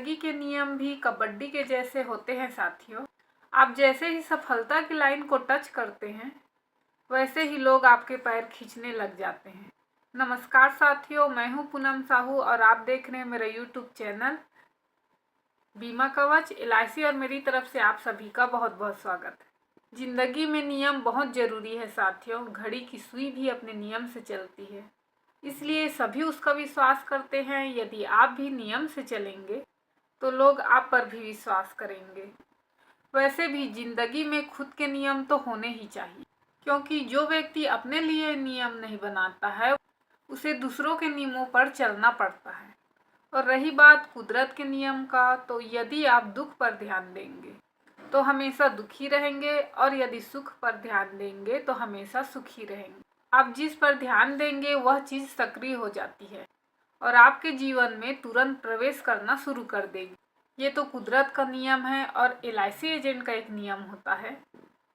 जिंदगी के नियम भी कबड्डी के जैसे होते हैं साथियों। आप जैसे ही सफलता की लाइन को टच करते हैं वैसे ही लोग आपके पैर खींचने लग जाते हैं। नमस्कार साथियों, मैं हूं पूनम साहू और आप देख रहे हैं मेरा यूट्यूब चैनल बीमा कवच LIC और मेरी तरफ से आप सभी का बहुत बहुत स्वागत है। जिंदगी में नियम बहुत ज़रूरी है साथियों। घड़ी की सुई भी अपने नियम से चलती है, इसलिए सभी उसका विश्वास करते हैं। यदि आप भी नियम से चलेंगे तो लोग आप पर भी विश्वास करेंगे। वैसे भी जिंदगी में खुद के नियम तो होने ही चाहिए, क्योंकि जो व्यक्ति अपने लिए नियम नहीं बनाता है उसे दूसरों के नियमों पर चलना पड़ता है। और रही बात कुदरत के नियम का, तो यदि आप दुख पर ध्यान देंगे तो हमेशा दुखी रहेंगे और यदि सुख पर ध्यान देंगे तो हमेशा सुखी रहेंगे। आप जिस पर ध्यान देंगे वह चीज़ सक्रिय हो जाती है और आपके जीवन में तुरंत प्रवेश करना शुरू कर देगी। ये तो कुदरत का नियम है और LIC एजेंट का एक नियम होता है,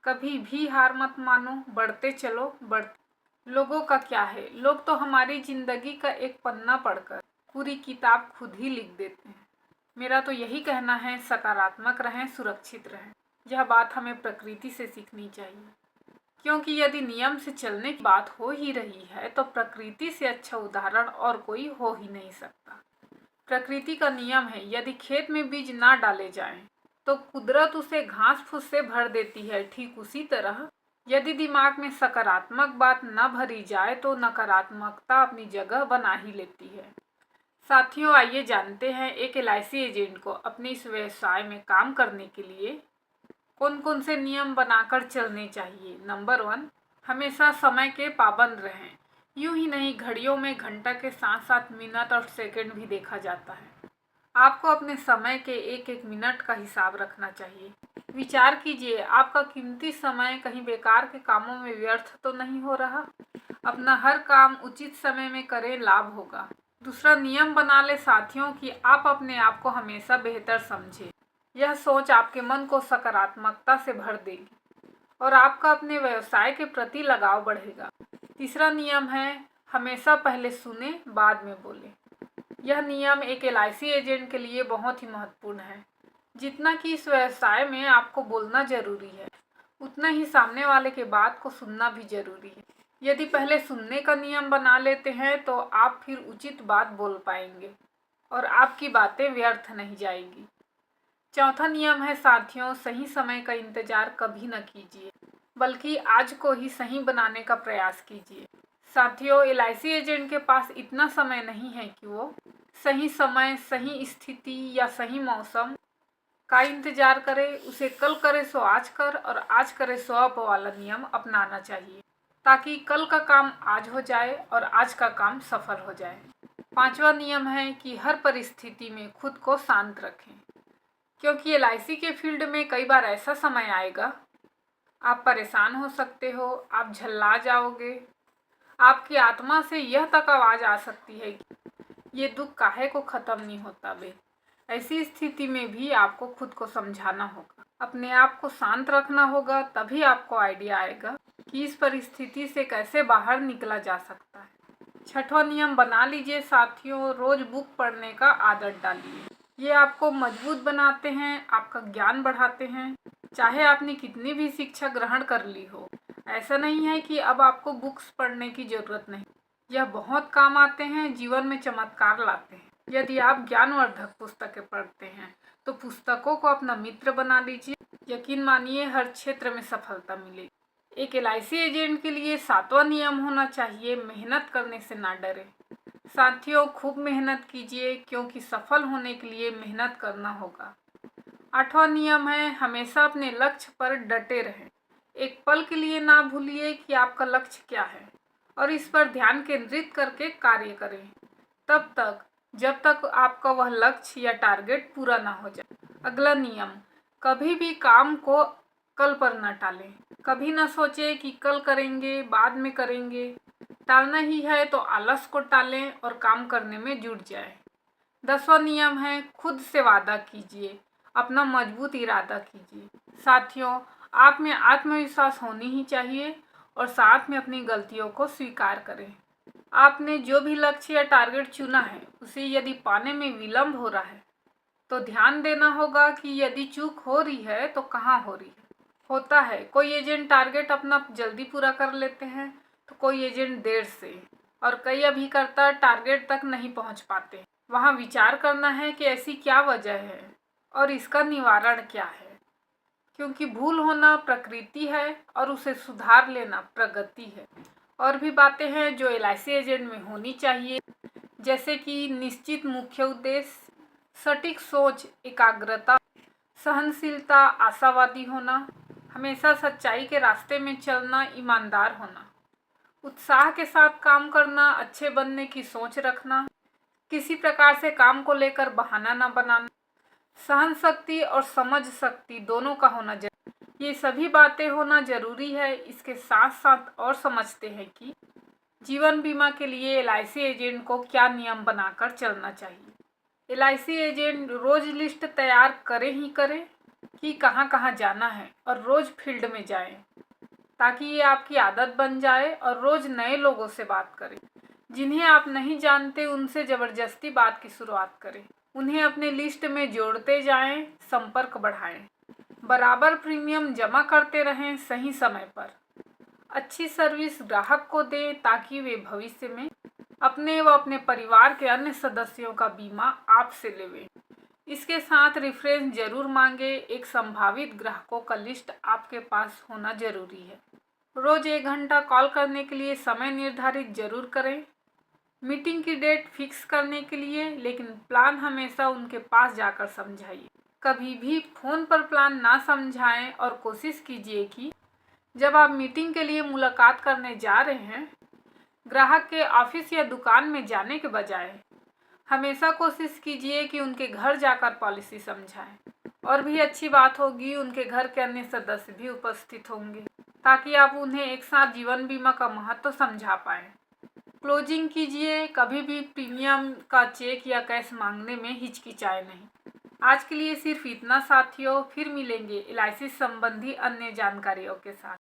कभी भी हार मत मानो, बढ़ते चलो बढ़ते। लोगों का क्या है, लोग तो हमारी ज़िंदगी का एक पन्ना पढ़कर पूरी किताब खुद ही लिख देते हैं। मेरा तो यही कहना है, सकारात्मक रहें, सुरक्षित रहें। यह बात हमें प्रकृति से सीखनी चाहिए, क्योंकि यदि नियम से चलने की बात हो ही रही है तो प्रकृति से अच्छा उदाहरण और कोई हो ही नहीं सकता। प्रकृति का नियम है, यदि खेत में बीज ना डाले जाएं तो कुदरत उसे घास फूस से भर देती है। ठीक उसी तरह यदि दिमाग में सकारात्मक बात न भरी जाए तो नकारात्मकता अपनी जगह बना ही लेती है। साथियों, आइए जानते हैं एक LIC एजेंट को अपने इस व्यवसाय में काम करने के लिए कौन कौन से नियम बनाकर चलने चाहिए। नंबर 1, हमेशा समय के पाबंद रहें। यूं ही नहीं, घड़ियों में घंटा के साथ साथ मिनट और सेकंड भी देखा जाता है। आपको अपने समय के एक एक मिनट का हिसाब रखना चाहिए। विचार कीजिए, आपका कीमती समय कहीं बेकार के कामों में व्यर्थ तो नहीं हो रहा। अपना हर काम उचित समय में करें, लाभ होगा। दूसरा नियम बना ले साथियों कि आप अपने आप को हमेशा बेहतर समझें। यह सोच आपके मन को सकारात्मकता से भर देगी और आपका अपने व्यवसाय के प्रति लगाव बढ़ेगा। तीसरा नियम है, हमेशा पहले सुने बाद में बोले। यह नियम एक LIC एजेंट के लिए बहुत ही महत्वपूर्ण है। जितना कि इस व्यवसाय में आपको बोलना जरूरी है, उतना ही सामने वाले के बात को सुनना भी जरूरी है। यदि पहले सुनने का नियम बना लेते हैं तो आप फिर उचित बात बोल पाएंगे और आपकी बातें व्यर्थ नहीं जाएगी। चौथा नियम है साथियों, सही समय का इंतजार कभी न कीजिए, बल्कि आज को ही सही बनाने का प्रयास कीजिए। साथियों, LIC एजेंट के पास इतना समय नहीं है कि वो सही समय, सही स्थिति या सही मौसम का इंतजार करे। उसे कल करे सो आज कर और आज करे सो अब वाला नियम अपनाना चाहिए, ताकि कल का काम आज हो जाए और आज का काम सफल हो जाए। पांचवा नियम है कि हर परिस्थिति में खुद को शांत रखें, क्योंकि LIC के फील्ड में कई बार ऐसा समय आएगा, आप परेशान हो सकते हो, आप झल्ला जाओगे। आपकी आत्मा से यह तक आवाज़ आ सकती है कि ये दुख काहे को ख़त्म नहीं होता बे। ऐसी स्थिति में भी आपको खुद को समझाना होगा, अपने आप को शांत रखना होगा, तभी आपको आइडिया आएगा कि इस परिस्थिति से कैसे बाहर निकला जा सकता है। छठवां नियम बना लीजिए साथियों, रोज बुक पढ़ने का आदत डालिए। ये आपको मजबूत बनाते हैं, आपका ज्ञान बढ़ाते हैं, चाहे आपने कितनी भी शिक्षा ग्रहण कर ली हो। ऐसा नहीं है कि अब आपको बुक्स पढ़ने की ज़रूरत नहीं, यह बहुत काम आते हैं, जीवन में चमत्कार लाते हैं। यदि आप ज्ञानवर्धक पुस्तकें पढ़ते हैं तो पुस्तकों को अपना मित्र बना लीजिए। यकीन मानिए, हर क्षेत्र में सफलता मिलेगी। एक LIC एजेंट के लिए सातवां नियम होना चाहिए, मेहनत करने से ना डरे। साथियों, खूब मेहनत कीजिए, क्योंकि सफल होने के लिए मेहनत करना होगा। आठवां नियम है, हमेशा अपने लक्ष्य पर डटे रहें। एक पल के लिए ना भूलिए कि आपका लक्ष्य क्या है और इस पर ध्यान केंद्रित करके कार्य करें, तब तक जब तक आपका वह लक्ष्य या टारगेट पूरा ना हो जाए। अगला नियम, कभी भी काम को कल पर न टालें। कभी ना सोचें कि कल करेंगे, बाद में करेंगे। टालना ही है तो आलस को टालें और काम करने में जुट जाएं। 10वां नियम है, खुद से वादा कीजिए, अपना मजबूत इरादा कीजिए। साथियों, आप में आत्मविश्वास होनी ही चाहिए और साथ में अपनी गलतियों को स्वीकार करें। आपने जो भी लक्ष्य या टारगेट चुना है उसे यदि पाने में विलंब हो रहा है तो ध्यान देना होगा कि यदि चूक हो रही है तो कहाँ हो रही है। होता है कोई एजेंट टारगेट अपना जल्दी पूरा कर लेते हैं तो कोई एजेंट देर से, और कई अभिकर्ता टारगेट तक नहीं पहुंच पाते। वहां विचार करना है कि ऐसी क्या वजह है और इसका निवारण क्या है, क्योंकि भूल होना प्रकृति है और उसे सुधार लेना प्रगति है। और भी बातें हैं जो LIC एजेंट में होनी चाहिए, जैसे कि निश्चित मुख्य उद्देश्य, सटीक सोच, एकाग्रता, सहनशीलता, आशावादी होना, हमेशा सच्चाई के रास्ते में चलना, ईमानदार होना, उत्साह के साथ काम करना, अच्छे बनने की सोच रखना, किसी प्रकार से काम को लेकर बहाना न बनाना, सहन शक्ति और समझ शक्ति दोनों का होना जरूरी। ये सभी बातें होना जरूरी है। इसके साथ साथ और समझते हैं कि जीवन बीमा के लिए LIC एजेंट को क्या नियम बनाकर चलना चाहिए। LIC एजेंट रोज लिस्ट तैयार करे ही करे कि कहाँ कहाँ जाना है और रोज फील्ड में जाएं, ताकि ये आपकी आदत बन जाए और रोज नए लोगों से बात करें। जिन्हें आप नहीं जानते उनसे ज़बरदस्ती बात की शुरुआत करें। उन्हें अपने लिस्ट में जोड़ते जाएं, संपर्क बढ़ाएं, बराबर प्रीमियम जमा करते रहें सही समय पर। अच्छी सर्विस ग्राहक को दें ताकि वे भविष्य में अपने व अपने परिवार के अन्य सदस्यों का बीमा आपसे लेवें। इसके साथ रेफरेंस जरूर मांगे। एक संभावित ग्राहकों का लिस्ट आपके पास होना जरूरी है। रोज 1 घंटा कॉल करने के लिए समय निर्धारित जरूर करें। मीटिंग की डेट फिक्स करने के लिए, लेकिन प्लान हमेशा उनके पास जाकर समझाइए। कभी भी फ़ोन पर प्लान ना समझाएं और कोशिश कीजिए कि जब आप मीटिंग के लिए मुलाकात करने जा रहे हैं, ग्राहक के ऑफिस या दुकान में जाने के बजाय हमेशा कोशिश कीजिए कि उनके घर जाकर पॉलिसी समझाएं। और भी अच्छी बात होगी, उनके घर के अन्य सदस्य भी उपस्थित होंगे ताकि आप उन्हें एक साथ जीवन बीमा का महत्व समझा पाएं। क्लोजिंग कीजिए। कभी भी प्रीमियम का चेक या कैश मांगने में हिचकिचाए नहीं। आज के लिए सिर्फ इतना साथियों, फिर मिलेंगे LIC संबंधी अन्य जानकारियों के साथ।